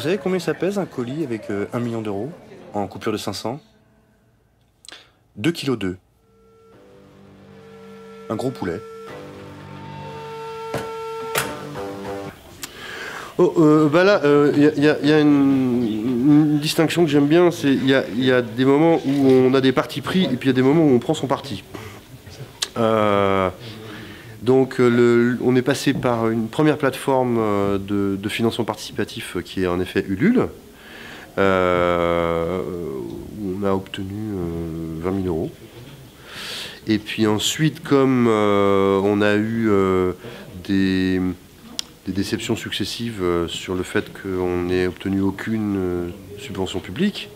Vous savez combien ça pèse un colis avec 1 million d'euros en coupure de 500? 2,2 kg. Un gros poulet. Bah là, il y a une distinction que j'aime bien, c'est il y a des moments où on a des partis pris et puis il y a des moments où on prend son parti. Donc on est passé par une première plateforme de financement participatif qui est en effet Ulule, où on a obtenu 20 000 €. Et puis ensuite, comme on a eu des déceptions successives sur le fait qu'on n'ait obtenu aucune subvention publique,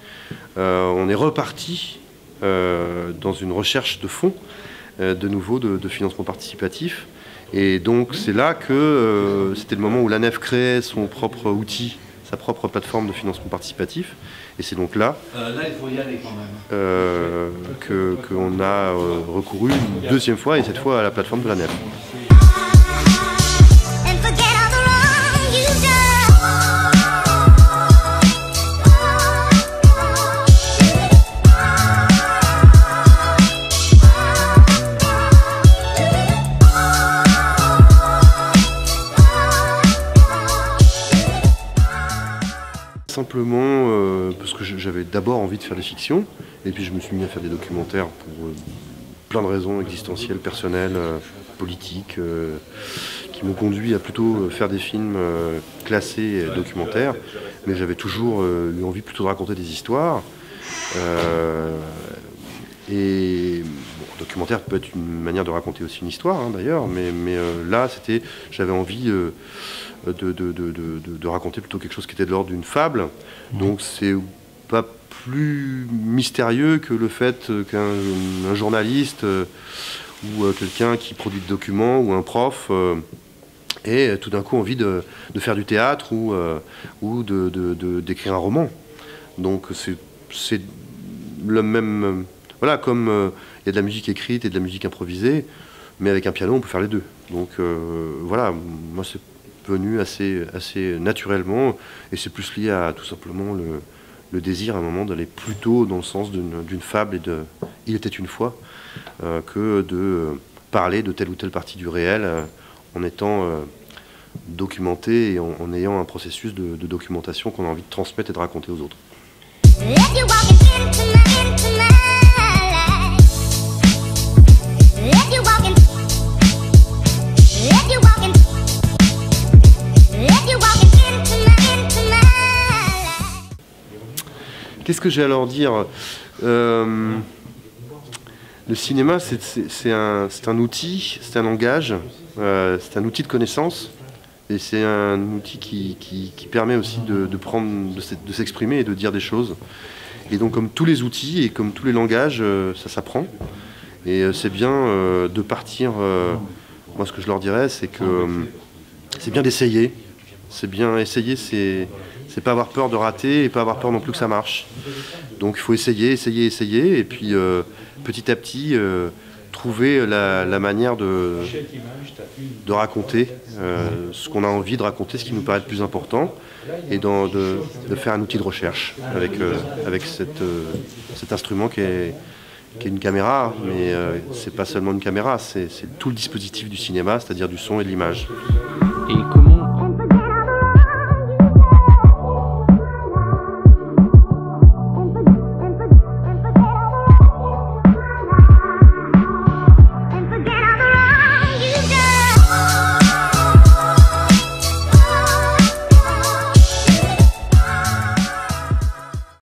on est reparti dans une recherche de fonds, de nouveau de financement participatif. Et donc c'est là que c'était le moment où l'ANEF créait son propre outil, sa propre plateforme de financement participatif. Et c'est donc là, il faut y aller quand même. qu'on a recouru une deuxième fois, et cette fois à la plateforme de l'ANEF. Simplement parce que j'avais d'abord envie de faire des fictions, et puis je me suis mis à faire des documentaires pour plein de raisons existentielles, personnelles, politiques, qui m'ont conduit à plutôt faire des films classés et documentaires, mais j'avais toujours eu envie plutôt de raconter des histoires. Et bon, documentaire peut être une manière de raconter aussi une histoire, hein, d'ailleurs, mais là j'avais envie de raconter plutôt quelque chose qui était de l'ordre d'une fable. Donc c'est pas plus mystérieux que le fait qu'un journaliste ou quelqu'un qui produit des documents ou un prof ait tout d'un coup envie de faire du théâtre ou d'écrire un roman. Donc c'est le même... Voilà, comme il y a de la musique écrite et de la musique improvisée, mais avec un piano on peut faire les deux. Donc voilà, moi c'est venu assez naturellement, et c'est plus lié à tout simplement le désir à un moment d'aller plutôt dans le sens d'une fable et de « Il était une fois » que de parler de telle ou telle partie du réel en étant documenté et en ayant un processus de documentation qu'on a envie de transmettre et de raconter aux autres. Qu'est-ce que j'ai à leur dire? Le cinéma, c'est un outil, c'est un langage, c'est un outil de connaissance, et c'est un outil qui permet aussi de s'exprimer et de dire des choses. Et donc comme tous les outils et comme tous les langages, ça s'apprend. Et c'est bien de partir, moi ce que je leur dirais, c'est que c'est bien d'essayer. C'est bien essayer, c'est pas avoir peur de rater et pas avoir peur non plus que ça marche. Donc il faut essayer, et puis petit à petit trouver la manière de raconter ce qu'on a envie de raconter, ce qui nous paraît le plus important, et de faire un outil de recherche avec cet instrument qui est une caméra, mais c'est pas seulement une caméra, c'est tout le dispositif du cinéma, c'est-à-dire du son et de l'image. Et comment